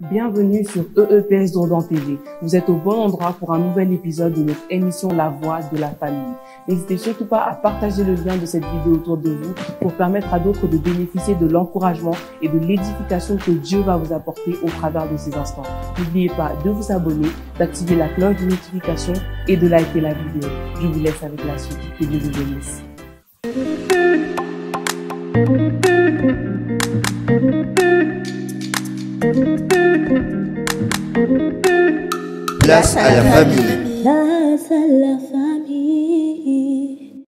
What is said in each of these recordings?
Bienvenue sur EEPS Dourdan TV. Vous êtes au bon endroit pour un nouvel épisode de notre émission La Voix de la Famille. N'hésitez surtout pas à partager le lien de cette vidéo autour de vous pour permettre à d'autres de bénéficier de l'encouragement et de l'édification que Dieu va vous apporter au travers de ces instants. N'oubliez pas de vous abonner, d'activer la cloche de notification et de liker la vidéo. Je vous laisse avec la suite. Que Dieu vous bénisse. Place à la famille. Place à la famille.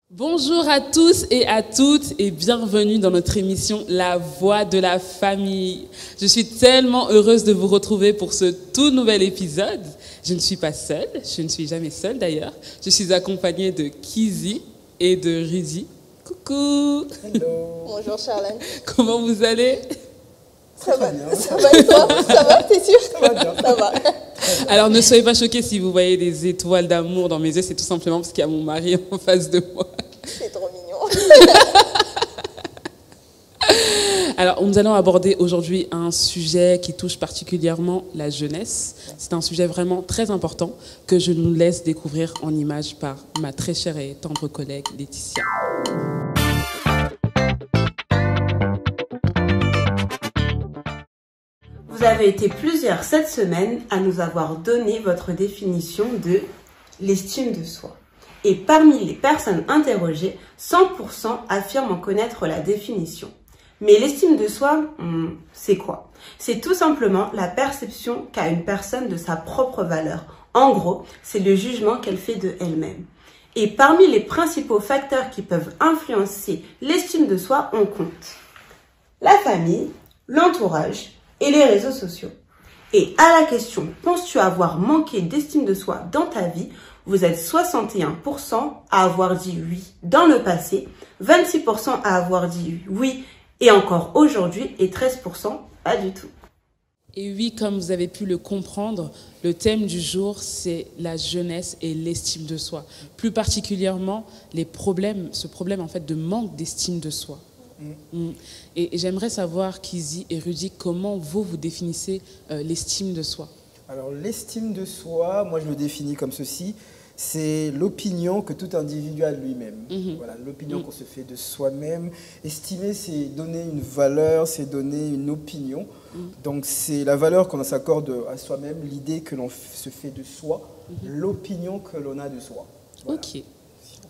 Bonjour à tous et à toutes et bienvenue dans notre émission La Voix de la Famille. Je suis tellement heureuse de vous retrouver pour ce tout nouvel épisode. Je ne suis pas seule, je ne suis jamais seule d'ailleurs. Je suis accompagnée de Kizzy et de Rizzy. Coucou. Hello. Bonjour Charlène. Comment vous allez? Ça va, bien. ça va et toi? Ça va, t'es sûr? Ça va bien. Ça va. Alors ne soyez pas choqués si vous voyez des étoiles d'amour dans mes yeux, c'est tout simplement parce qu'il y a mon mari en face de moi. C'est trop mignon. Alors, nous allons aborder aujourd'hui un sujet qui touche particulièrement la jeunesse. C'est un sujet vraiment très important que je nous laisse découvrir en images par ma très chère et tendre collègue Laetitia. Vous avez été plusieurs cette semaine à nous avoir donné votre définition de l'estime de soi. Et parmi les personnes interrogées, 100% affirment en connaître la définition. Mais l'estime de soi, c'est quoi? C'est tout simplement la perception qu'a une personne de sa propre valeur. En gros, c'est le jugement qu'elle fait de elle-même. Et parmi les principaux facteurs qui peuvent influencer l'estime de soi, on compte la famille, l'entourage et les réseaux sociaux. Et à la question, penses-tu avoir manqué d'estime de soi dans ta vie? Vous êtes 61% à avoir dit oui dans le passé, 26% à avoir dit oui et encore aujourd'hui et 13% pas du tout. Et oui, comme vous avez pu le comprendre, le thème du jour, c'est la jeunesse et l'estime de soi. Plus particulièrement, ce problème en fait de manque d'estime de soi. Et j'aimerais savoir, Kizzy et Rudy, comment vous définissez l'estime de soi? Alors l'estime de soi, moi je le définis comme ceci, c'est l'opinion que tout individu a de lui-même. Voilà, l'opinion qu'on se fait de soi-même. Estimer, c'est donner une valeur, c'est donner une opinion. Donc c'est la valeur qu'on s'accorde à soi-même, l'idée que l'on se fait de soi, l'opinion que l'on a de soi. Voilà.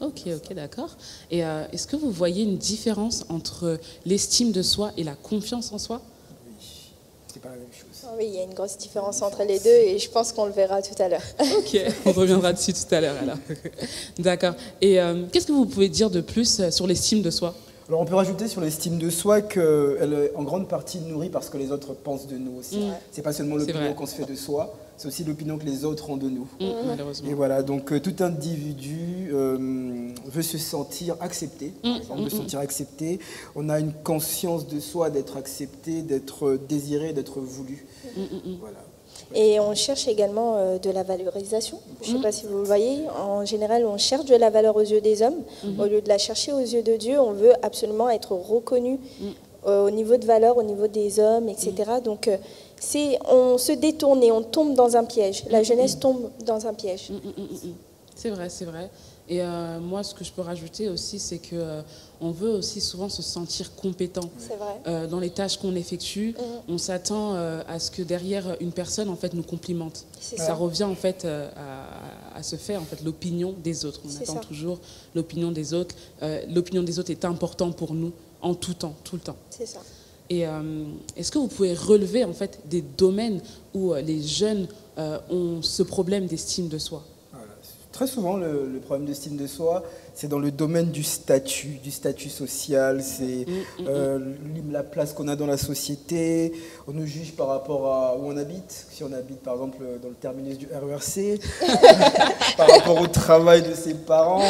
Ok, d'accord. Et est-ce que vous voyez une différence entre l'estime de soi et la confiance en soi? Oui, c'est pas la même chose. Oui, il y a une grosse différence entre les deux et je pense qu'on le verra tout à l'heure. Ok, on reviendra dessus tout à l'heure alors. D'accord. Et qu'est-ce que vous pouvez dire de plus sur l'estime de soi? Alors on peut rajouter sur l'estime de soi qu'elle est en grande partie nourrie par ce que les autres pensent de nous aussi. C'est pas seulement l'opinion qu'on se fait de soi, c'est aussi l'opinion que les autres ont de nous. Malheureusement. Et voilà, donc tout individu veut se sentir accepté, par exemple, veut se sentir accepté. On a une conscience de soi, d'être accepté, d'être désiré, d'être voulu. Voilà. Et on cherche également de la valorisation. Je ne sais pas si vous le voyez. En général, on cherche de la valeur aux yeux des hommes. Au lieu de la chercher aux yeux de Dieu, on veut absolument être reconnu au niveau de valeur, au niveau des hommes, etc. Donc, on se détourne et on tombe dans un piège. La jeunesse tombe dans un piège. C'est vrai. Et moi, ce que je peux rajouter aussi, c'est que on veut aussi souvent se sentir compétent. C'est vrai. Dans les tâches qu'on effectue, on s'attend à ce que derrière une personne en fait nous complimente. Ça revient en fait à se faire en fait l'opinion des autres. On attend toujours l'opinion des autres. L'opinion des autres est importante pour nous en tout temps, tout le temps. C'est ça. Et est-ce que vous pouvez relever en fait des domaines où les jeunes ont ce problème d'estime de soi? Très souvent, le problème d'estime de soi, c'est dans le domaine du statut social, c'est la place qu'on a dans la société. On nous juge par rapport à où on habite, si on habite par exemple dans le terminus du RERC, par rapport au travail de ses parents,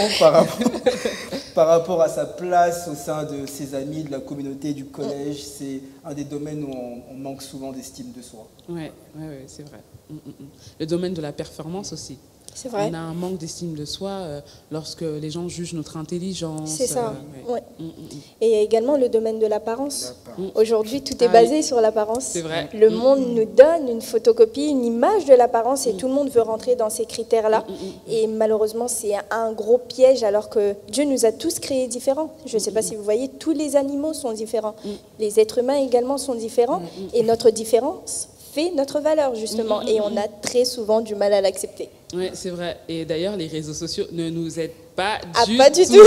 par rapport à sa place au sein de ses amis, de la communauté, du collège. C'est un des domaines où on manque souvent d'estime de soi. Oui, c'est vrai. Le domaine de la performance aussi. C'est vrai. On a un manque d'estime de soi lorsque les gens jugent notre intelligence. C'est ça. Ouais. Ouais. Et il y a également le domaine de l'apparence. L'apparence. Aujourd'hui, tout est basé sur l'apparence. C'est vrai. Le monde nous donne une photocopie, une image de l'apparence et tout le monde veut rentrer dans ces critères-là. Et malheureusement, c'est un gros piège alors que Dieu nous a tous créés différents. Je ne sais pas si vous voyez, tous les animaux sont différents. Les êtres humains également sont différents. Et notre différence fait notre valeur, justement. Et on a très souvent du mal à l'accepter. Oui, c'est vrai. Et d'ailleurs, les réseaux sociaux ne nous aident pas pas du tout.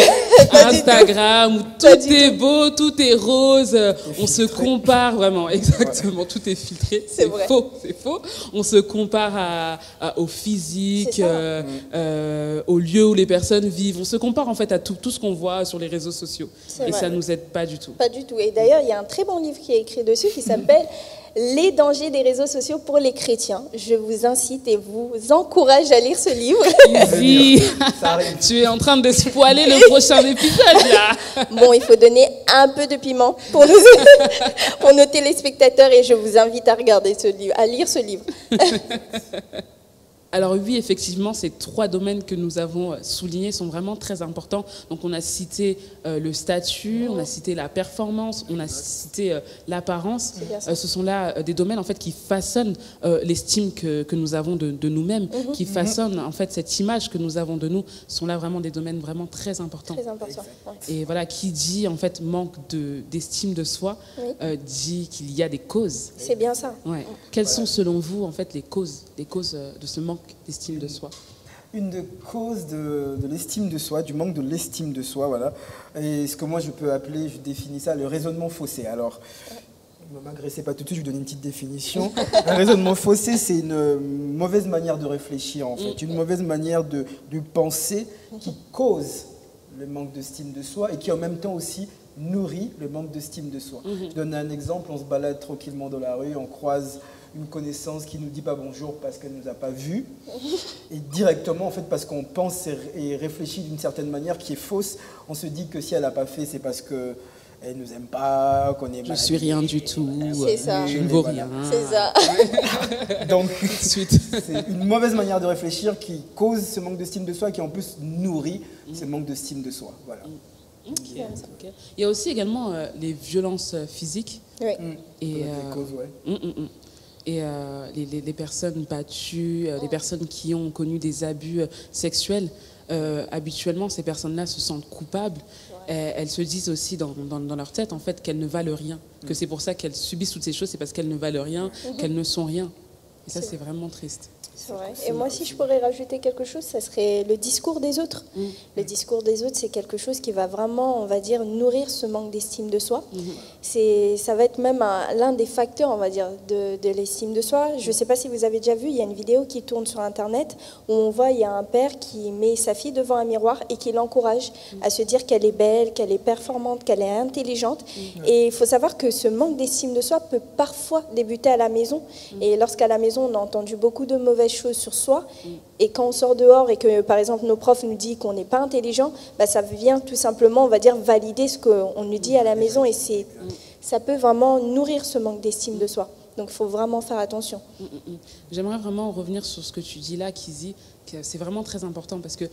Instagram, où tout est beau, tout est rose, on se compare vraiment, exactement, tout est filtré. C'est vrai. Faux, c'est faux. On se compare au physique, au lieu où les personnes vivent. On se compare en fait à tout ce qu'on voit sur les réseaux sociaux. Et ça ne nous aide pas du tout. Pas du tout. Et d'ailleurs, il y a un très bon livre qui est écrit dessus qui s'appelle Les dangers des réseaux sociaux pour les chrétiens. Je vous incite et vous encourage à lire ce livre. Easy. Tu es en train de spoiler le prochain épisode là. Bon, il faut donner un peu de piment pour nos téléspectateurs et je vous invite à regarder ce livre, à lire ce livre. Alors oui, effectivement, ces 3 domaines que nous avons soulignés sont vraiment très importants. Donc on a cité le statut, on a cité la performance, on a cité l'apparence. Ce sont là des domaines en fait qui façonnent l'estime que nous avons de nous-mêmes, qui façonnent en fait cette image que nous avons de nous. Ce sont là vraiment des domaines vraiment très importants. Très important. Et voilà, qui dit en fait manque d'estime de soi, dit qu'il y a des causes. C'est bien ça. Ouais. Quelles sont selon vous en fait les causes de ce manque d'estime de soi? Une des causes de l'estime de soi, du manque de l'estime de soi, voilà, et ce que moi je peux appeler, je définis ça, le raisonnement faussé. Alors, ne m'agressez pas tout de suite, je vous donne une petite définition. Un raisonnement faussé, c'est une mauvaise manière de réfléchir, en fait, une mauvaise manière de penser qui cause le manque d'estime de soi et qui en même temps aussi nourrit le manque d'estime de soi. Je donne un exemple, on se balade tranquillement dans la rue, on croise une connaissance qui ne nous dit pas bonjour parce qu'elle ne nous a pas vus, et directement, en fait, parce qu'on pense et réfléchit d'une certaine manière qui est fausse, on se dit que si elle n'a pas fait, c'est parce qu'elle ne nous aime pas, qu'on est malade. Je suis rien du tout, c'est ça. Je ne vaux rien. C'est ça. Donc, c'est une mauvaise manière de réfléchir qui cause ce manque d'estime de soi, qui en plus nourrit ce manque d'estime de soi. Voilà. Okay. Il y a aussi également les violences physiques. Oui. Et causes, et les personnes battues, les personnes qui ont connu des abus sexuels, habituellement, ces personnes-là se sentent coupables. Elles se disent aussi dans leur tête en fait qu'elles ne valent rien, que c'est pour ça qu'elles subissent toutes ces choses, c'est parce qu'elles ne valent rien, qu'elles ne sont rien. Et ça, c'est vraiment triste. C'est vrai. Et moi, si je pourrais rajouter quelque chose, ça serait le discours des autres. Le discours des autres, c'est quelque chose qui va vraiment, on va dire, nourrir ce manque d'estime de soi. Ça va être même l'un des facteurs, on va dire, de l'estime de soi. Je ne sais pas si vous avez déjà vu, il y a une vidéo qui tourne sur Internet où on voit, il y a un père qui met sa fille devant un miroir et qui l'encourage à se dire qu'elle est belle, qu'elle est performante, qu'elle est intelligente. Et il faut savoir que ce manque d'estime de soi peut parfois débuter à la maison. Et lorsqu'à la maison, on a entendu beaucoup de mauvaises choses sur soi, et quand on sort dehors et que par exemple nos profs nous disent qu'on n'est pas intelligent, bah, ça vient tout simplement, on va dire, valider ce qu'on nous dit à la maison, et ça peut vraiment nourrir ce manque d'estime de soi. Donc il faut vraiment faire attention. J'aimerais vraiment revenir sur ce que tu dis là, Kizzy, que c'est vraiment très important parce que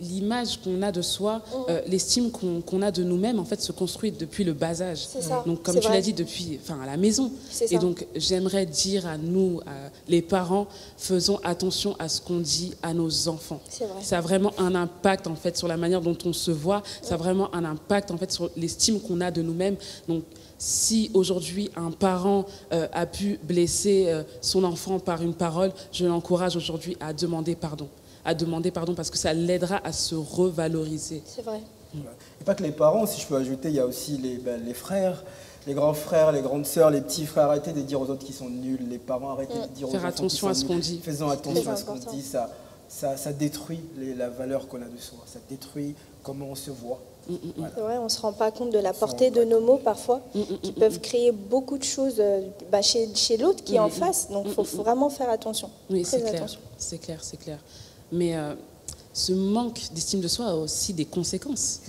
l'image qu'on a de soi, l'estime qu'on a de nous-mêmes, en fait, se construit depuis le bas âge. Donc, comme tu l'as dit, à la maison. Et donc, j'aimerais dire à nous, les parents, faisons attention à ce qu'on dit à nos enfants. Ça a vraiment un impact, en fait, sur la manière dont on se voit. Ça a vraiment un impact, en fait, sur l'estime qu'on a de nous-mêmes. Donc, si aujourd'hui un parent a pu blesser son enfant par une parole, je l'encourage aujourd'hui à demander pardon. Parce que ça l'aidera à se revaloriser. C'est vrai. Et pas que les parents, si je peux ajouter, il y a aussi les frères, les grands frères, les grandes sœurs, les petits frères. Arrêtez de dire aux autres qu'ils sont nuls. Les parents, arrêtez de dire aux enfants qu'ils sont nuls. Faire attention à ce qu'on dit. Faisons attention à ce qu'on dit. Ça détruit la valeur qu'on a de soi. Ça détruit comment on se voit. Voilà. Ouais, on ne se rend pas compte de la portée de nos mots parfois, qui peuvent créer beaucoup de choses chez l'autre qui est en face. Donc il faut vraiment faire attention. Oui, c'est clair, c'est clair. Mais ce manque d'estime de soi a aussi des conséquences.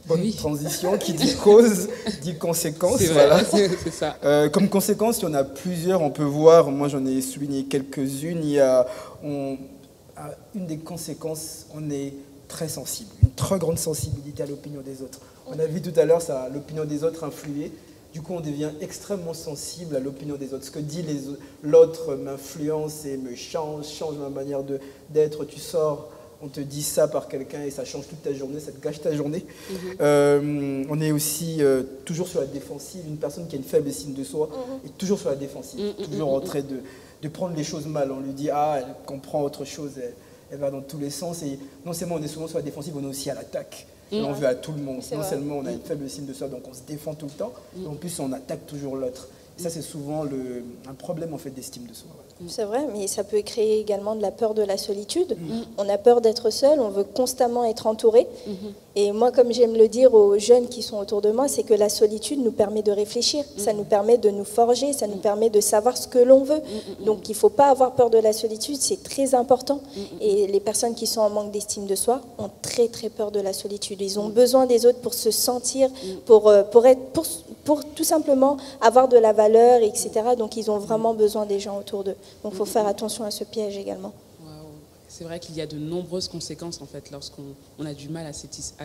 Bonne transition, qui dit cause, dit conséquence. Voilà. C'est ça. Comme conséquence, il y en a plusieurs, on peut voir, moi j'en ai souligné quelques-unes. Il y a une des conséquences, on est très sensible, une très grande sensibilité à l'opinion des autres. On a vu tout à l'heure l'opinion des autres influer. Du coup, on devient extrêmement sensible à l'opinion des autres. Ce que dit l'autre m'influence et me change ma manière d'être. Tu sors, on te dit ça par quelqu'un et ça change toute ta journée, ça te gâche ta journée. On est aussi toujours sur la défensive. Une personne qui a une faible estime de soi est toujours sur la défensive, toujours en train de prendre les choses mal. On lui dit, elle comprend autre chose, elle va dans tous les sens. Et non seulement on est souvent sur la défensive, on est aussi à l'attaque. On veut à tout le monde. Non seulement on a une faible estime de soi, donc on se défend tout le temps, mais en plus on attaque toujours l'autre. Et ça, c'est souvent un problème en fait d'estime de soi. C'est vrai, mais ça peut créer également de la peur de la solitude. On a peur d'être seul, on veut constamment être entouré. Et moi, comme j'aime le dire aux jeunes qui sont autour de moi, c'est que la solitude nous permet de réfléchir, ça nous permet de nous forger, ça nous permet de savoir ce que l'on veut. Donc il ne faut pas avoir peur de la solitude, c'est très important. Et les personnes qui sont en manque d'estime de soi ont très très peur de la solitude. Ils ont besoin des autres pour se sentir, pour tout simplement avoir de la valeur, etc. Donc ils ont vraiment besoin des gens autour d'eux. Donc il faut faire attention à ce piège également. C'est vrai qu'il y a de nombreuses conséquences en fait lorsqu'on a du mal à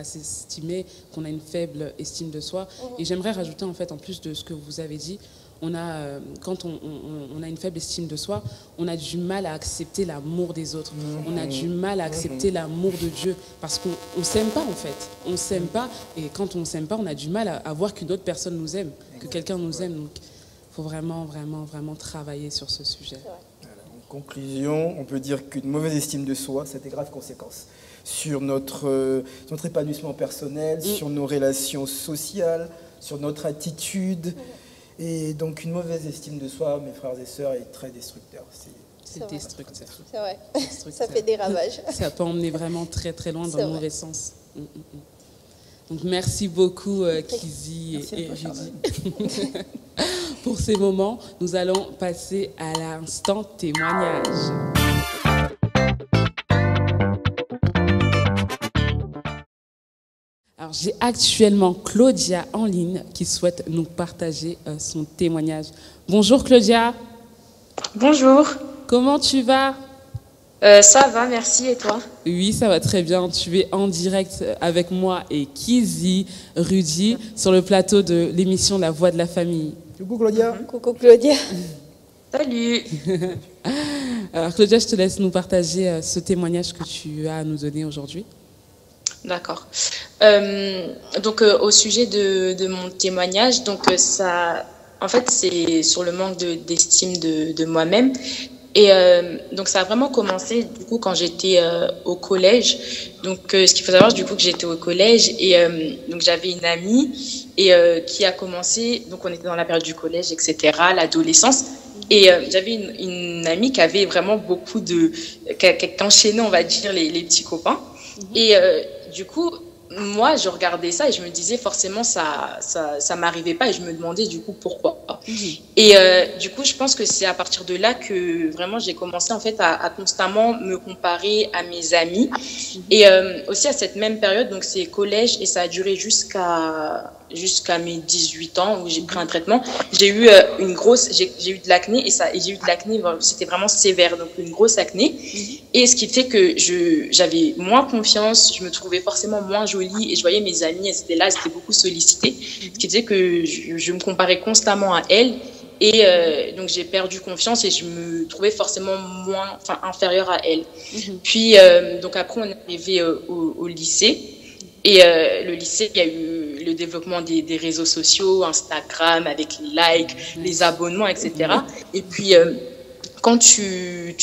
s'estimer, qu'on a une faible estime de soi. Et j'aimerais rajouter en fait, en plus de ce que vous avez dit, quand on a une faible estime de soi, on a du mal à accepter l'amour des autres. On a du mal à accepter l'amour de Dieu parce qu'on ne s'aime pas en fait. On ne s'aime pas et quand on ne s'aime pas, on a du mal à voir qu'une autre personne nous aime, que quelqu'un nous aime. Donc il faut vraiment, vraiment, vraiment travailler sur ce sujet. En conclusion, on peut dire qu'une mauvaise estime de soi, ça a des graves conséquences sur notre épanouissement personnel, sur nos relations sociales, sur notre attitude. Et donc une mauvaise estime de soi, mes frères et sœurs, est très destructeur. C'est destructeur. C'est vrai, ça fait des ravages. Ça peut emmener vraiment très très loin dans le mauvais sens. Donc merci beaucoup Kizzy et Rudy pour ces moments. Nous allons passer à l'instant témoignage. Alors, j'ai actuellement Claudia en ligne qui souhaite nous partager son témoignage. Bonjour Claudia. Bonjour. Comment tu vas? Ça va, merci. Et toi? Oui, ça va très bien. Tu es en direct avec moi et Kizzy, Rudy, sur le plateau de l'émission La Voix de la Famille. Coucou Claudia. Coucou Claudia. Salut. Alors Claudia, je te laisse nous partager ce témoignage que tu as à nous donner aujourd'hui. D'accord. Donc au sujet de mon témoignage, donc ça, en fait, c'est sur le manque d'estime de moi-même. Et donc ça a vraiment commencé du coup quand j'étais au collège. Donc ce qu'il faut savoir du coup que j'étais au collège et donc j'avais une amie et qui a commencé, donc on était dans la période du collège, etc., l'adolescence. Et j'avais une amie qui avait vraiment beaucoup qui enchaînait, on va dire, les petits copains. Et du coup, moi, je regardais ça et je me disais forcément ça m'arrivait pas et je me demandais du coup pourquoi. Et du coup, je pense que c'est à partir de là que vraiment j'ai commencé en fait à constamment me comparer à mes amis. Et aussi à cette même période, donc c'est collège et ça a duré jusqu'à mes 18 ans où j'ai pris un traitement. J'ai eu j'ai eu de l'acné et j'ai eu de l'acné, c'était vraiment sévère, donc une grosse acné. Et ce qui fait que j'avais moins confiance, je me trouvais forcément moins jolie et je voyais mes amies, elles étaient là, elles étaient beaucoup sollicitées. Ce qui faisait que je me comparais constamment à elles. Et donc j'ai perdu confiance et je me trouvais forcément inférieure à elles. Puis donc après on est arrivé au lycée. Et le lycée, il y a eu le développement des réseaux sociaux, Instagram, avec les likes, les abonnements, etc. Et puis, quand tu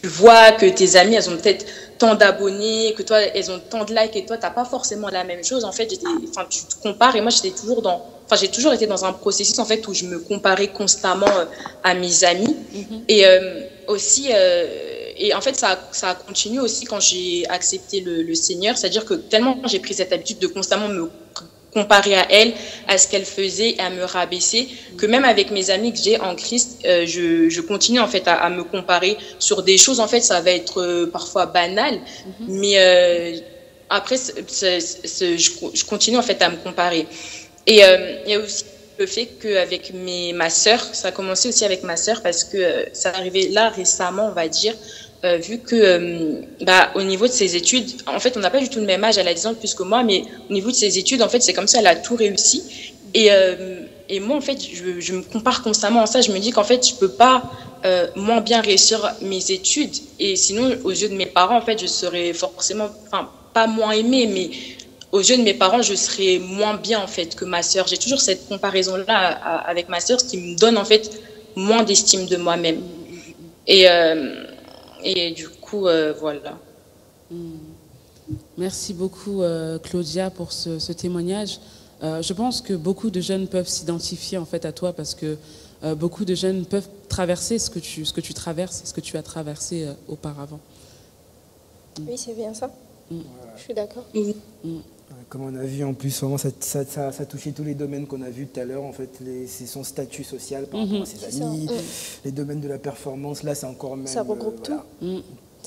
vois que tes amis, elles ont peut-être tant d'abonnés, que toi, elles ont tant de likes et toi, tu n'as pas forcément la même chose. En fait, tu te compares et moi, j'ai toujours été dans un processus en fait, où je me comparais constamment à mes amis. Et aussi... Et en fait, ça a continué aussi quand j'ai accepté le Seigneur. C'est-à-dire que tellement j'ai pris cette habitude de constamment me comparer à elle, à ce qu'elle faisait, et à me rabaisser, que même avec mes amis que j'ai en Christ, je continue en fait à me comparer sur des choses. En fait, ça va être parfois banal, mais après, je continue en fait à me comparer. Et il y a aussi le fait qu'avec ma sœur, ça a commencé aussi avec ma sœur parce que ça arrivait là récemment, on va dire. vu que au niveau de ses études, en fait, on n'a pas du tout le même âge, elle a 10 ans de plus que moi, mais au niveau de ses études, en fait, c'est comme ça, elle a tout réussi. Et moi, en fait, je me compare constamment à ça. Je me dis qu'en fait, je peux pas moins bien réussir mes études. Et sinon, aux yeux de mes parents, en fait, je serais forcément, enfin, pas moins aimée, mais aux yeux de mes parents, je serais moins bien, en fait, que ma sœur. J'ai toujours cette comparaison-là avec ma sœur, ce qui me donne, en fait, moins d'estime de moi-même. Et du coup, voilà. Merci beaucoup, Claudia, pour ce témoignage. Je pense que beaucoup de jeunes peuvent s'identifier en fait à toi parce que beaucoup de jeunes peuvent traverser ce que tu traverses, ce que tu as traversé auparavant. Oui, c'est bien ça. Je suis d'accord. Comme on a vu en plus, vraiment, ça touchait tous les domaines qu'on a vus tout à l'heure. En fait, c'est son statut social par rapport à ses amis, les domaines de la performance. Là, c'est encore même. Ça regroupe tout.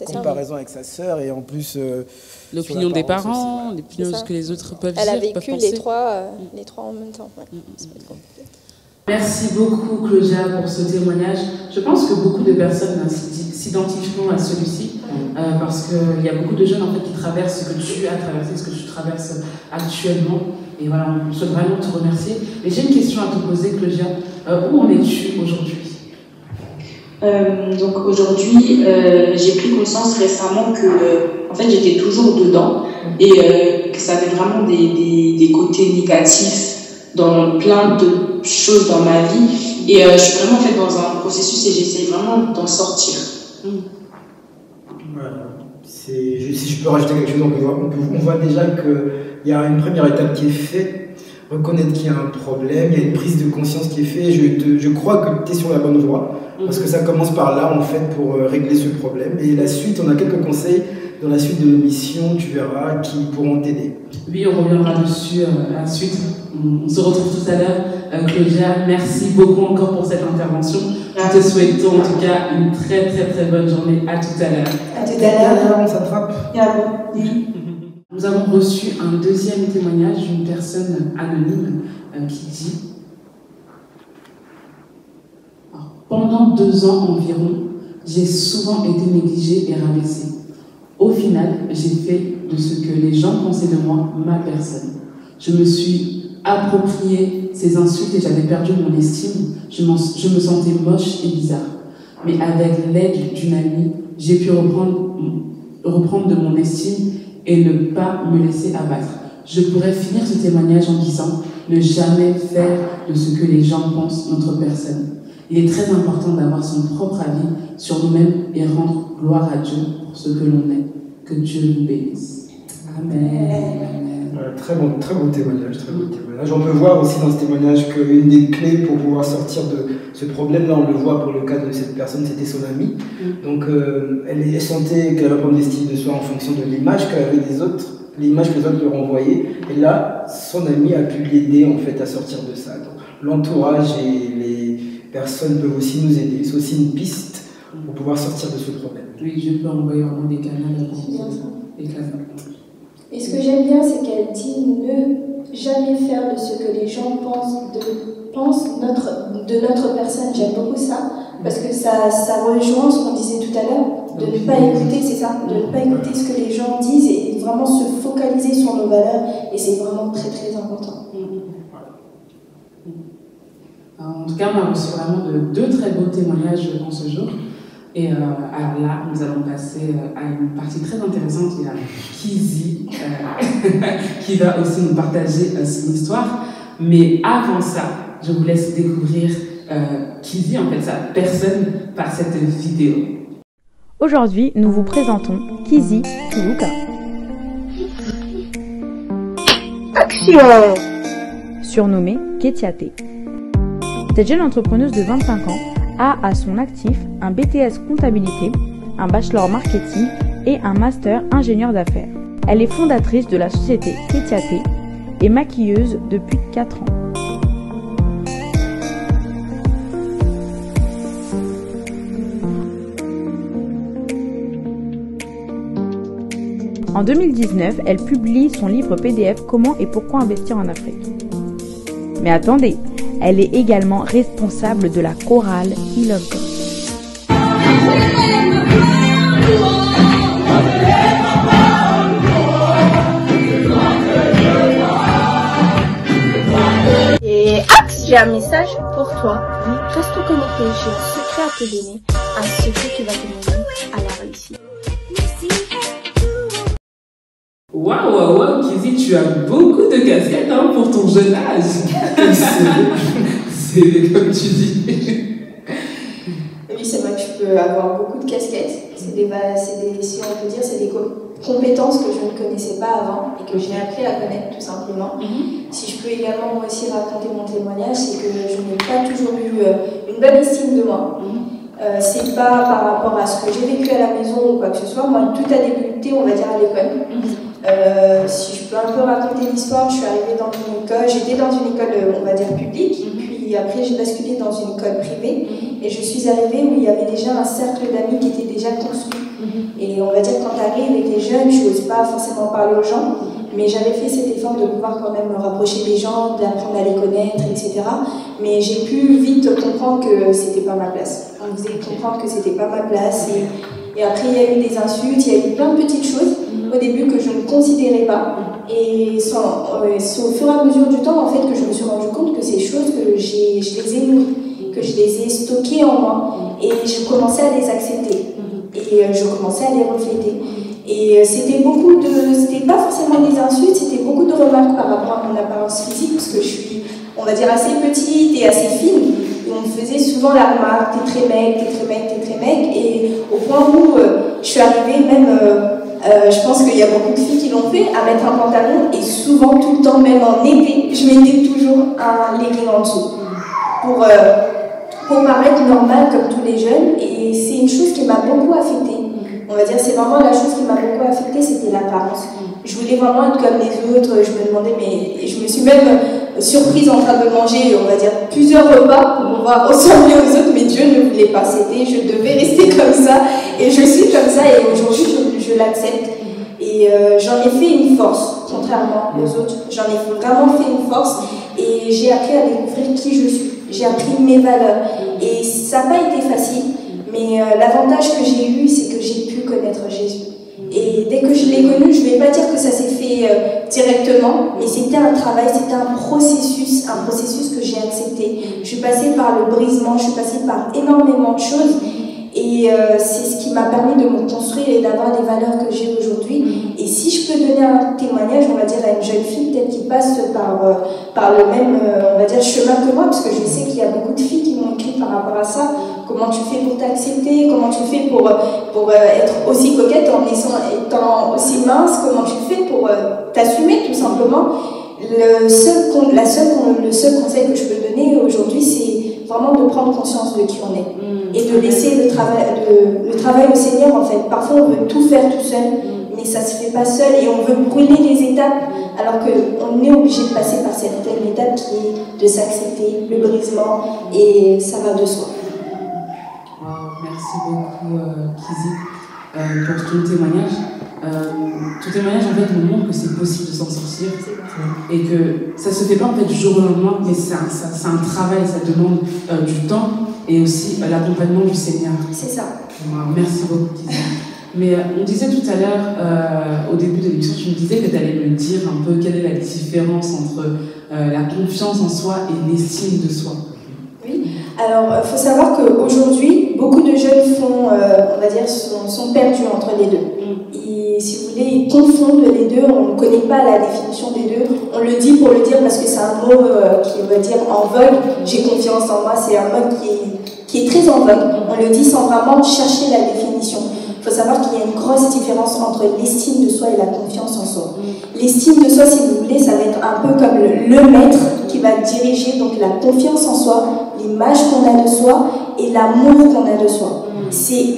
Comparaison avec sa sœur et en plus l'opinion des parents, l'opinion de ce que les autres peuvent dire. Elle a vécu les trois en même temps. Ouais. Ça peut être compliqué. Merci beaucoup Claudia pour ce témoignage. Je pense que beaucoup de personnes s'identifieront à celui-ci parce qu'il y a beaucoup de jeunes en fait, qui traversent ce que tu as traversé, ce que tu traverses actuellement. Et voilà, on souhaite vraiment te remercier. Et j'ai une question à te poser Claudia. Où en es-tu aujourd'hui ? Donc aujourd'hui, j'ai pris conscience récemment que en fait j'étais toujours dedans et que ça avait vraiment des côtés négatifs dans plein de choses dans ma vie et je suis vraiment en fait dans un processus et j'essaie vraiment d'en sortir. Voilà. Si je peux rajouter quelque chose, on voit déjà qu'il y a une première étape qui est faite. Reconnaître qu'il y a un problème, il y a une prise de conscience qui est faite. Je crois que tu es sur la bonne voie, parce que ça commence par là, en fait, pour régler ce problème. Et la suite, on a quelques conseils dans la suite de l'émission, tu verras, qui pourront t'aider. Oui, on reviendra dessus à la suite. On se retrouve tout à l'heure. Claudia, merci beaucoup encore pour cette intervention. Nous te souhaitons en tout cas une très très très bonne journée. À tout à l'heure. À tout à l'heure. On s'attrape. Nous avons reçu un deuxième témoignage d'une personne anonyme qui dit pendant 2 ans environ, j'ai souvent été négligée et rabaissée. Au final, j'ai fait de ce que les gens pensaient de moi ma personne. Je me suis approprié ces insultes et j'avais perdu mon estime. Je me sentais moche et bizarre. Mais avec l'aide d'une amie, j'ai pu reprendre de mon estime et ne pas me laisser abattre. Je pourrais finir ce témoignage en disant ne jamais faire de ce que les gens pensent notre personne. Il est très important d'avoir son propre avis sur nous-mêmes et rendre gloire à Dieu pour ce que l'on est. Que Dieu nous bénisse. Amen. Très bon témoignage, très bon témoignage. On peut voir aussi dans ce témoignage qu'une des clés pour pouvoir sortir de ce problème-là, on le voit pour le cas de cette personne, c'était son amie. Donc elle sentait qu'elle avait un problème d'estime de soi en fonction de l'image qu'elle avait des autres, l'image que les autres lui renvoyaient. Et là, son amie a pu l'aider en fait à sortir de ça. Donc l'entourage et les personnes peuvent aussi nous aider. C'est aussi une piste pour pouvoir sortir de ce problème. Oui, je peux envoyer vraiment des canaux. Et ce que j'aime bien, c'est qu'elle dit ne jamais faire de ce que les gens pensent de notre personne. J'aime beaucoup ça, parce que ça rejoint ce qu'on disait tout à l'heure, de ne pas écouter, c'est ça, de ne pas écouter ce que les gens disent et vraiment se focaliser sur nos valeurs. Et c'est vraiment très très important. En tout cas, on a reçu vraiment 2 très beaux témoignages en ce jour. Et alors là, nous allons passer à une partie très intéressante. Il y a Kizzy qui va aussi nous partager son histoire. Mais avant ça, je vous laisse découvrir Kizzy, en fait, sa personne, par cette vidéo. Aujourd'hui, nous vous présentons Kizzy Tuluka. Action! Surnommée Ketiate. Cette jeune entrepreneuse de 25 ans a à son actif un BTS comptabilité, un bachelor marketing et un master ingénieur d'affaires. Elle est fondatrice de la société Ketiate et maquilleuse depuis 4 ans. En 2019, elle publie son livre PDF « Comment et pourquoi investir en Afrique ». Mais attendez, elle est également responsable de la chorale He Love God. J'ai un message pour toi. Reste connecté, j'ai un secret à te donner. Un secret qui va te mener à la réussite. Waouh, Kizzy, tu as beaucoup de casquettes pour ton jeune âge. C'est comme tu dis. Oui, c'est vrai que je peux avoir beaucoup de casquettes. Si on peut dire, c'est des compétences que je ne connaissais pas avant et que j'ai appris à connaître tout simplement. Si je peux également moi aussi raconter mon témoignage, c'est que je n'ai pas toujours eu une bonne estime de moi. C'est pas par rapport à ce que j'ai vécu à la maison ou quoi que ce soit. Moi, tout a débuté, on va dire, à l'école. Si je peux un peu raconter l'histoire, je suis arrivée dans une école, j'étais dans une école, on va dire, publique, puis après j'ai basculé dans une école privée, et je suis arrivée où il y avait déjà un cercle d'amis qui était déjà construit. Et on va dire, quand tu arrives et t'es jeune, tu n'oses pas forcément parler aux gens, mais j'avais fait cet effort de pouvoir quand même me rapprocher des gens, d'apprendre à les connaître, etc. Mais j'ai pu vite comprendre que c'était pas ma place. On me faisait comprendre que c'était pas ma place, et après il y a eu des insultes, il y a eu plein de petites choses au début que je ne considérais pas. Et c'est au fur et à mesure du temps en fait que je me suis rendu compte que ces choses, que je les ai nourries, que je les ai stockées en moi, et je commençais à les accepter. Et je commençais à les refléter. Et c'était pas forcément des insultes, c'était beaucoup de remarques par rapport à mon apparence physique, parce que je suis, on va dire, assez petite et assez fine. Et on me faisait souvent la remarque, t'es très maigre, t'es très maigre, t'es très maigre. Et au point où je suis arrivée même, je pense qu'il y a beaucoup de filles qui l'ont fait, à mettre un pantalon, et souvent, tout le temps, même en été, je mettais toujours un legging en dessous. Pour paraître normale comme tous les jeunes, et c'est une chose qui m'a beaucoup affectée. On va dire, c'est vraiment la chose qui m'a beaucoup affectée, c'était l'apparence. Je voulais vraiment être comme les autres, je me demandais, mais je me suis même surprise en train de manger, on va dire, plusieurs repas pour pouvoir ressembler aux autres, mais Dieu ne voulait pas, je devais rester comme ça, et je suis comme ça, et aujourd'hui je l'accepte. Et j'en ai fait une force, contrairement aux autres, j'en ai vraiment fait une force, et j'ai appris à découvrir qui je suis. J'ai appris mes valeurs, et ça n'a pas été facile, mais l'avantage que j'ai eu, c'est que j'ai pu connaître Jésus. Et dès que je l'ai connu, je ne vais pas dire que ça s'est fait directement, mais c'était un travail, c'était un processus que j'ai accepté. Je suis passée par le brisement, je suis passée par énormément de choses, et c'est ce qui m'a permis de me construire et d'avoir les valeurs que j'ai aujourd'hui. Et si je peux donner un témoignage, on va dire, à une jeune fille peut-être qui passe par le même on va dire, chemin que moi, parce que je sais qu'il y a beaucoup de filles qui m'ont écrit par rapport à ça. Comment tu fais pour t'accepter? Comment tu fais pour être aussi coquette en étant aussi mince? Comment tu fais pour t'assumer, tout simplement? Le seul conseil que je peux donner aujourd'hui, c'est vraiment de prendre conscience de qui on est et de laisser le travail au Seigneur, en fait. Parfois, on veut tout faire tout seul, mais ça ne se fait pas seul, et on veut brûler les étapes, alors qu'on est obligé de passer par certaines étapes qui est de s'accepter, le brisement, et ça va de soi. Merci beaucoup, Kizzy, pour ton témoignage. Ton témoignage, en fait, me montre que c'est possible de s'en sortir, et que ça se fait pas en fait du jour au lendemain, mais c'est un travail, ça demande du temps et aussi l'accompagnement du Seigneur. C'est ça. Merci beaucoup, Kizzy. Mais on disait tout à l'heure, au début de l'émission, tu me disais que tu allais me dire un peu quelle est la différence entre la confiance en soi et l'estime de soi. Oui, alors il faut savoir qu'aujourd'hui, beaucoup de jeunes on va dire, sont perdus entre les deux. Et si vous voulez, ils confondent les deux, on ne connaît pas la définition des deux. On le dit pour le dire parce que c'est un mot qui va dire en vogue. J'ai confiance en moi, c'est un mot qui est très en vogue. On le dit sans vraiment chercher la définition. Il faut savoir qu'il y a une grosse différence entre l'estime de soi et la confiance en soi. L'estime de soi, si vous voulez, ça va être un peu comme le maître qui va diriger donc la confiance en soi, l'image qu'on a de soi et l'amour qu'on a de soi. C'est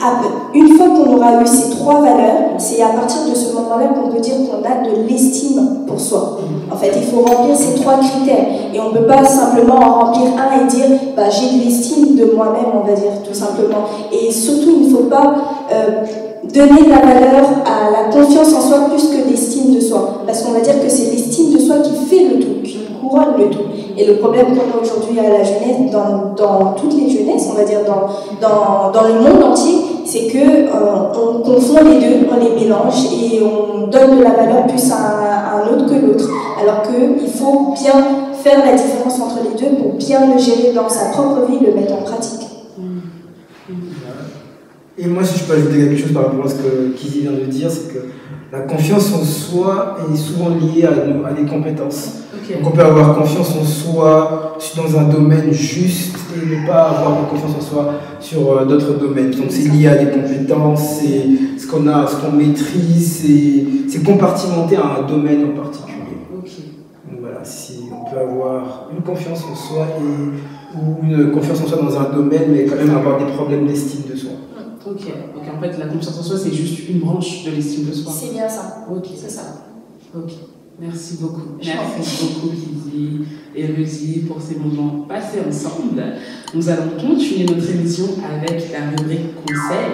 une fois qu'on aura eu ces trois valeurs, c'est à partir de ce moment-là qu'on peut dire qu'on a de l'estime pour soi. En fait, il faut remplir ces trois critères. Et on ne peut pas simplement en remplir un et dire bah, j'ai de l'estime de moi-même, on va dire, tout simplement. Et surtout, il ne faut pas donner de la valeur à la confiance en soi plus que l'estime de soi. Parce qu'on va dire que c'est l'estime de soi qui fait le tout, qui couronne le tout. Et le problème qu'on a aujourd'hui à la jeunesse, dans toutes les jeunesses, on va dire dans le monde entier, c'est qu'on confond les deux, on les mélange et on donne de la valeur plus à un autre que l'autre. Alors qu'il faut bien faire la différence entre les deux pour bien le gérer dans sa propre vie, le mettre en pratique. Et moi, si je peux ajouter quelque chose par rapport à ce que Kizzy vient de dire, c'est que la confiance en soi est souvent liée à des compétences. Okay. Donc on peut avoir confiance en soi dans un domaine juste et ne pas avoir confiance en soi sur d'autres domaines. Donc c'est lié à des compétences, c'est ce qu'on maîtrise, c'est compartimenté à un domaine en particulier. Okay. Donc voilà, si on peut avoir une confiance en soi ou une confiance en soi dans un domaine, mais quand même avoir des problèmes d'estime de soi. Ok, donc en fait la confiance en soi c'est juste une branche de l'estime de soi. C'est bien ça. Ok, c'est ça. Ok, merci beaucoup. Merci beaucoup Kizzy et Rudy pour ces moments passés ensemble. Nous allons continuer notre émission avec la rubrique conseil.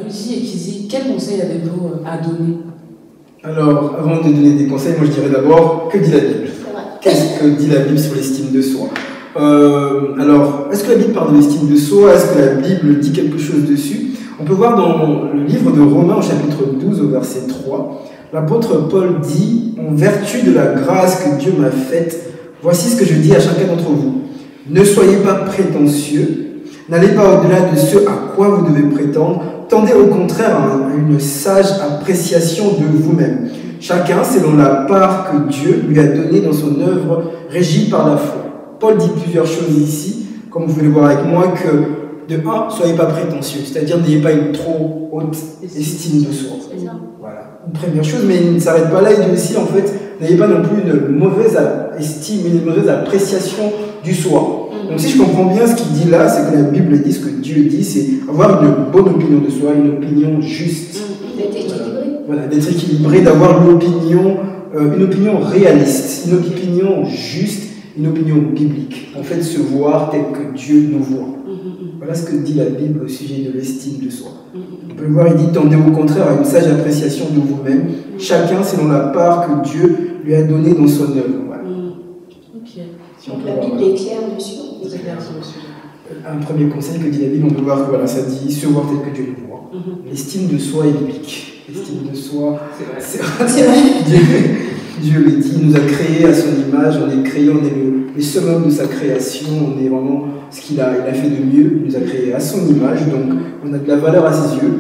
Rudy et Kizzy, quel conseil avez-vous à donner? Alors, avant de donner des conseils, moi je dirais d'abord, que dit la Bible? Qu'est-ce que dit la Bible sur l'estime de soi? Alors, est-ce que la Bible parle de l'estime de soi? Est-ce que la Bible dit quelque chose dessus? On peut voir dans le livre de Romains, au chapitre 12, au verset 3, l'apôtre Paul dit « En vertu de la grâce que Dieu m'a faite, voici ce que je dis à chacun d'entre vous. Ne soyez pas prétentieux, n'allez pas au-delà de ce à quoi vous devez prétendre, tendez au contraire à une sage appréciation de vous-même. Chacun selon la part que Dieu lui a donnée dans son œuvre, régie par la foi. » Paul dit plusieurs choses ici, comme vous pouvez le voir avec moi, que de un, soyez pas prétentieux, c'est-à-dire n'ayez pas une trop haute estime de soi. Voilà, une première chose, mais il ne s'arrête pas là, il dit aussi en fait, n'ayez pas non plus une mauvaise estime, une mauvaise appréciation du soi. Donc si je comprends bien ce qu'il dit là, c'est que la Bible dit, ce que Dieu dit, c'est avoir une bonne opinion de soi, une opinion juste. D'être équilibré. Voilà, d'être équilibré, d'avoir une opinion réaliste, une opinion juste, une opinion biblique. En fait, se voir tel que Dieu nous voit. Voilà ce que dit la Bible au sujet de l'estime de soi. On peut le voir, il dit, tendez au contraire à une sage appréciation de vous-même, chacun selon la part que Dieu lui a donnée dans son œuvre. Voilà. Donc la Bible est claire dessus. Un premier conseil que dit la Bible, on peut voir que voilà, ça dit se voir tel que Dieu nous voit. L'estime de soi est biblique. L'estime de soi, c'est vrai. Dieu le dit, il nous a créés à son image, on est créé, on est le summum de sa création, on est vraiment ce qu'il a fait de mieux, il nous a créés à son image, donc on a de la valeur à ses yeux.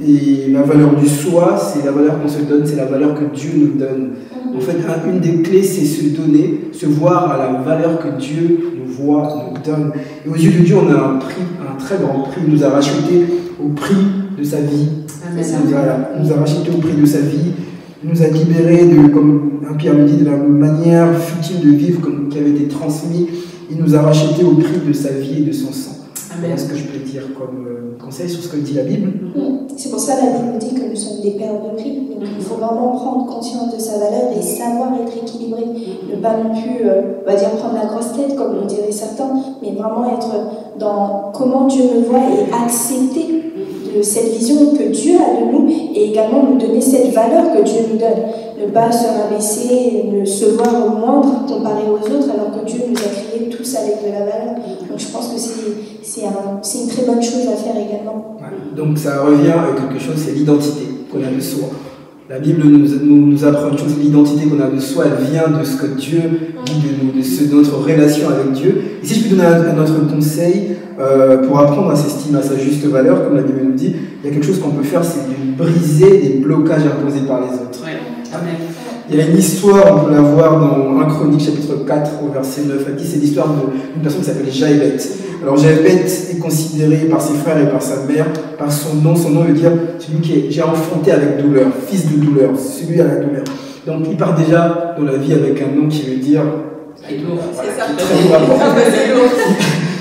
Et la valeur du soi, c'est la valeur qu'on se donne, c'est la valeur que Dieu nous donne. En fait, une des clés, c'est se donner, se voir à la valeur que Dieu nous voit, nous donne. Et aux yeux de Dieu, on a un prix, un très grand prix. Il nous a rachetés au prix de sa vie. Il nous a rachetés au prix de sa vie. Il nous a libérés, comme Pierre le dit, de la manière futile de vivre qui avait été transmise. Il nous a rachetés au prix de sa vie et de son sang. Voilà ce que je peux dire comme conseil sur ce que dit la Bible. C'est pour ça que la Bible dit que nous sommes des pères de prix. Donc il faut vraiment prendre conscience de sa valeur et savoir être équilibré. Ne pas non plus, on va dire, prendre la grosse tête, comme on dirait certains, mais vraiment être dans comment Dieu me voit et accepter de cette vision que Dieu a de nous et également nous donner cette valeur que Dieu nous donne. Ne pas se rabaisser, ne se voir au moindre comparé aux autres alors que Dieu nous a créés tous avec de la valeur. Donc je pense que c'est une très bonne chose à faire également. Donc ça revient à quelque chose, c'est l'identité qu'on a de soi. La Bible nous apprend une chose, l'identité qu'on a de soi, elle vient de ce que Dieu dit de nous, de notre relation avec Dieu. Et si je peux donner un autre conseil pour apprendre à s'estimer à sa juste valeur, comme la Bible nous dit, il y a quelque chose qu'on peut faire, c'est de briser les blocages imposés par les autres. Amen. Il y a une histoire, on peut la voir dans 1 Chronique chapitre 4 au verset 9 à 10, c'est l'histoire d'une personne qui s'appelle Jaébet. Alors Jaébet est considéré par ses frères et par sa mère, par son nom veut dire celui qui j'ai enfanté avec douleur, fils de douleur, celui à la douleur. Donc il part déjà dans la vie avec un nom qui veut dire c'est lourd. C'est ça. Très lourd.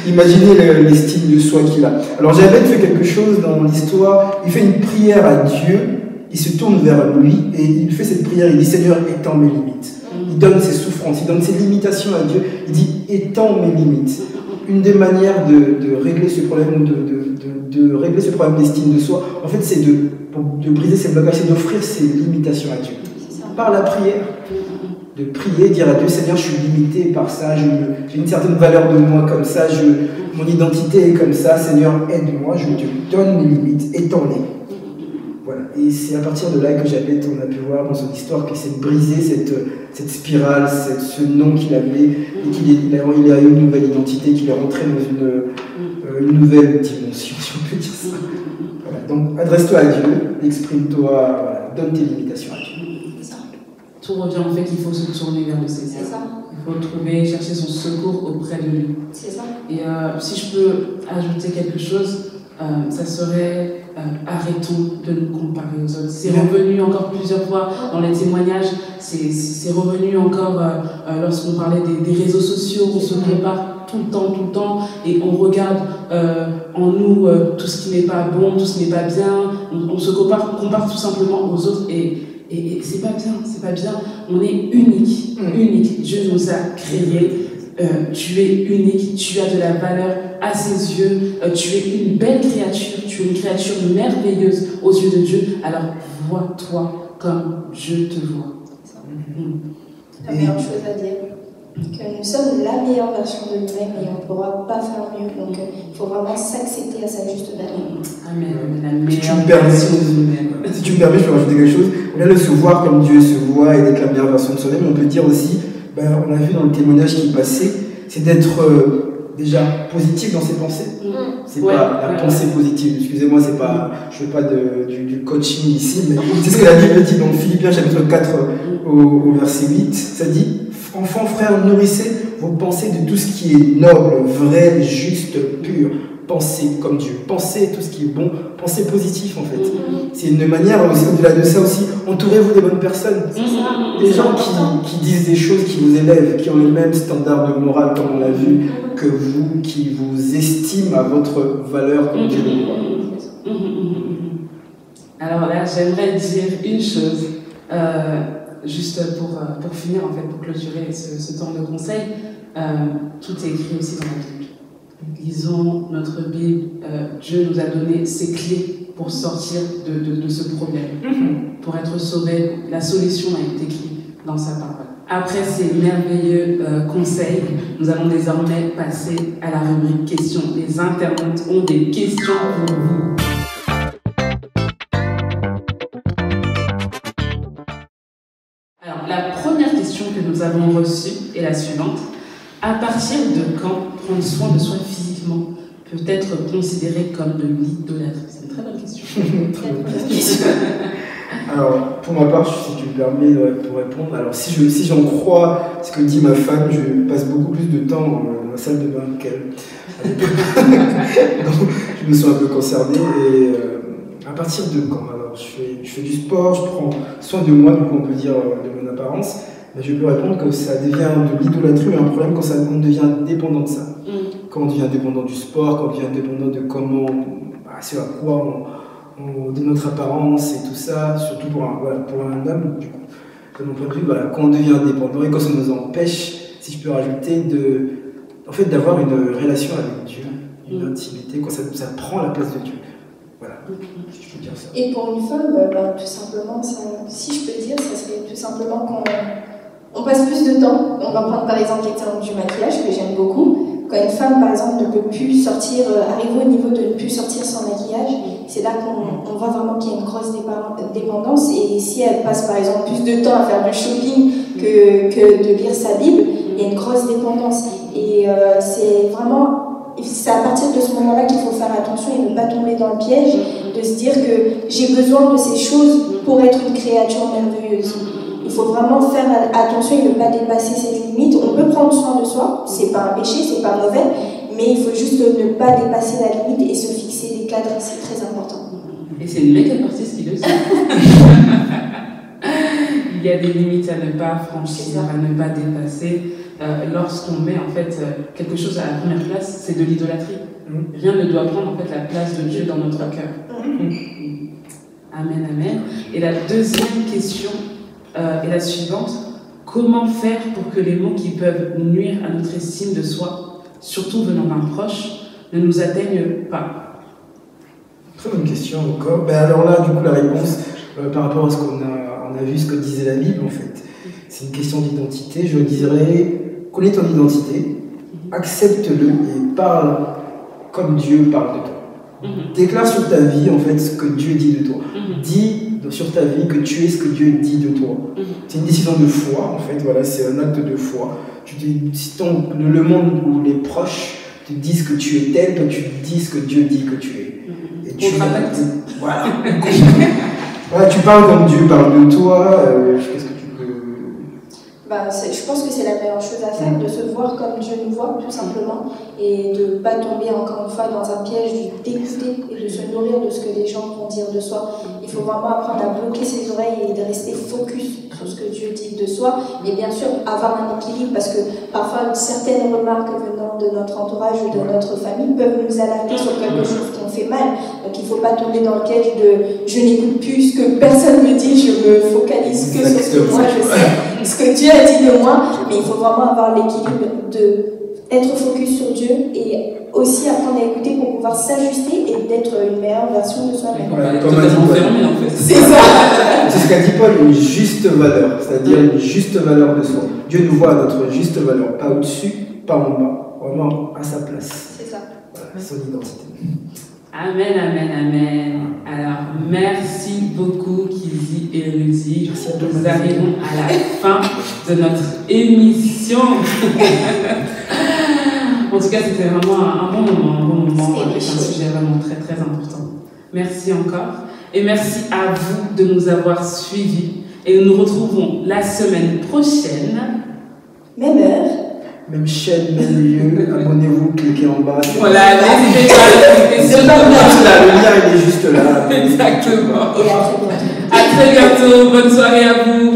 Imaginez l'estime de soi qu'il a. Alors Jaébet fait quelque chose dans l'histoire, il fait une prière à Dieu. Il se tourne vers lui et il fait cette prière, il dit « Seigneur, étends mes limites ». Il donne ses souffrances, il donne ses limitations à Dieu, il dit « Étends mes limites ». Une des manières de régler ce problème, de régler ce problème d'estime de soi, en fait, c'est de briser ses blocages, c'est d'offrir ses limitations à Dieu. Par la prière, de prier, dire à Dieu « Seigneur, je suis limité par ça, j'ai une certaine valeur de moi comme ça, mon identité est comme ça, Seigneur, aide-moi, je te donne mes limites, étends-les ». Voilà. Et c'est à partir de là que Japet, on a pu voir dans son histoire que c'est de briser cette spirale, ce nom qu'il avait, et qu'il a eu une nouvelle identité, qu'il est rentré dans une nouvelle dimension, si on peut dire ça. Voilà. Donc adresse-toi à Dieu, exprime-toi, voilà, donne tes limitations à Dieu. Tout revient en fait qu'il faut se tourner vers le Seigneur. C'est ça. Il faut trouver, chercher son secours auprès de lui. C'est ça. Et si je peux ajouter quelque chose, ça serait arrêtons de nous comparer aux autres. C'est revenu encore plusieurs fois dans les témoignages, c'est revenu encore lorsqu'on parlait des réseaux sociaux, on se compare tout le temps, et on regarde en nous tout ce qui n'est pas bon, tout ce qui n'est pas bien, on se compare tout simplement aux autres, et c'est pas bien, on est unique, Dieu nous a créés. Tu es unique, tu as de la valeur à ses yeux, tu es une belle créature, tu es une créature merveilleuse aux yeux de Dieu, alors vois-toi comme Dieu te voit. La meilleure chose à dire, que nous sommes la meilleure version de nous-mêmes et on ne pourra pas faire mieux, donc il faut vraiment s'accepter à sa juste valeur. Amen, la meilleure Si tu me permets, je peux rajouter quelque chose. On a le se voir comme Dieu se voit et d'être la meilleure version de soi-même. On peut dire aussi, on a vu dans le témoignage qui passait, c'est d'être déjà positif dans ses pensées. C'est pas la pensée positive. Excusez-moi, c'est pas, je fais pas du coaching ici, mais c'est ce que la Bible dit dans Philippiens chapitre 4 au verset 8. Ça dit, enfants, frères, nourrissez vos pensées de tout ce qui est noble, vrai, juste, pur. Pensez comme Dieu, pensez tout ce qui est bon, pensez positif en fait. C'est une manière aussi, au-delà de ça aussi, entourez-vous des bonnes personnes. Des gens qui disent des choses qui vous élèvent, qui ont le même standard de morale comme on l'a vu que vous, qui vous estiment à votre valeur comme Dieu le voit. Alors là, j'aimerais dire une chose, juste pour finir en fait, pour clôturer ce temps de conseil. Tout est écrit aussi dans la Bible. Lisons notre Bible, Dieu nous a donné ses clés pour sortir de ce problème, pour être sauvé. La solution a été écrite dans sa parole. Après ces merveilleux conseils, nous allons désormais passer à la rubrique questions. Les internautes ont des questions pour vous. Alors, la première question que nous avons reçue est la suivante. À partir de quand prendre soin de soi physiquement peut être considéré comme de l'idolâtrie? C'est une très bonne question. Très bonne question. Alors, pour ma part, si tu me permets pour répondre, alors si j'en crois ce que dit ma femme, je passe beaucoup plus de temps dans la salle de bain qu'elle. Donc, je me sens un peu concerné. Et à partir de quand? Alors, je fais du sport, je prends soin de moi, donc on peut dire de mon apparence. Mais je peux répondre que ça devient de l'idolâtrie, mais un problème quand on devient dépendant de ça. Quand on devient dépendant du sport, quand on devient dépendant de comment, ce à quoi de notre apparence et tout ça, surtout pour un homme, du coup, de mon point de vue, quand on devient dépendant et quand ça nous empêche, si je peux rajouter, d'avoir une relation avec Dieu, une intimité, quand ça prend la place de Dieu. Voilà, je peux dire ça. Et pour une femme, tout simplement, si je peux dire, ça serait tout simplement qu'on passe plus de temps. On va prendre par exemple l'exemple du maquillage que j'aime beaucoup. Quand une femme, par exemple, ne peut plus sortir, arrive au niveau de ne plus sortir sans maquillage, c'est là qu'on voit vraiment qu'il y a une grosse dépendance. Et si elle passe, par exemple, plus de temps à faire du shopping que de lire sa Bible, il y a une grosse dépendance. Et c'est à partir de ce moment-là qu'il faut faire attention et ne pas tomber dans le piège de se dire que j'ai besoin de ces choses pour être une créature merveilleuse. Il faut vraiment faire attention et ne pas dépasser ces limites. On peut prendre soin de soi, c'est pas un péché, c'est pas mauvais, mais il faut juste ne pas dépasser la limite et se fixer des cadres, c'est très important. Et c'est une make-up artiste qui le sait. Il y a des limites à ne pas franchir, à ne pas dépasser. Lorsqu'on met en fait quelque chose à la première place, c'est de l'idolâtrie. Rien ne doit prendre en fait la place de Dieu dans notre cœur. Amen, amen. Et la deuxième question est la suivante. Comment faire pour que les mots qui peuvent nuire à notre estime de soi, surtout venant d'un proche, ne nous atteignent pas? Très bonne question encore. Alors là, du coup, la réponse, par rapport à ce qu'on a vu, ce que disait la Bible, en fait, c'est une question d'identité. Je dirais, connais ton identité, accepte-le et parle comme Dieu parle de toi. Déclare sur ta vie en fait ce que Dieu dit de toi. Dis sur ta vie que tu es ce que Dieu dit de toi. C'est une décision de foi en fait, voilà, c'est un acte de foi. Tu dis, si le monde ou les proches te disent que tu es tel, toi tu dis ce que Dieu dit que tu es. Et tu voilà. Voilà, tu parles comme Dieu parle de toi. Qu'est-ce que tu peux... Je pense que c'est la meilleure chose à faire, de se voir comme Dieu nous voit, tout simplement, et de ne pas tomber encore une fois dans un piège d'écouter et de se nourrir de ce que les gens vont dire de soi. Il faut vraiment apprendre à bloquer ses oreilles et de rester focus sur ce que Dieu dit de soi, et bien sûr avoir un équilibre, parce que parfois certaines remarques venant de notre entourage ou de notre famille peuvent nous alerter sur quelque chose qui nous fait mal. Donc il ne faut pas tomber dans le piège de je n'écoute plus ce que personne me dit, je me focalise que sur ce que moi je sais, ce que Dieu a dit de moi, mais il faut vraiment avoir l'équilibre d'être focus sur Dieu et aussi apprendre à écouter pour pouvoir s'ajuster et d'être une meilleure version de soi-même. Voilà, comme a dit Paul, en fait. c'est ça. C'est ce qu'a dit Paul, une juste valeur, c'est-à-dire une juste valeur de soi. Dieu nous voit à notre juste valeur, pas au-dessus, pas en bas, vraiment à sa place. C'est ça. Voilà, son identité. Amen, amen, amen. Alors, merci beaucoup, Kizzy et Rudy. Nous arrivons à la fin de notre émission. En tout cas, c'était vraiment un bon moment avec un sujet vraiment très, très important. Merci encore. Et merci à vous de nous avoir suivis. Et nous nous retrouvons la semaine prochaine. Même heure. Même chaîne, même lieu, abonnez-vous, cliquez en bas. Voilà, n'hésitez pas à cliquer sur le lien, il est juste là. Exactement. Et à très bientôt. À très bientôt, bonne soirée à vous.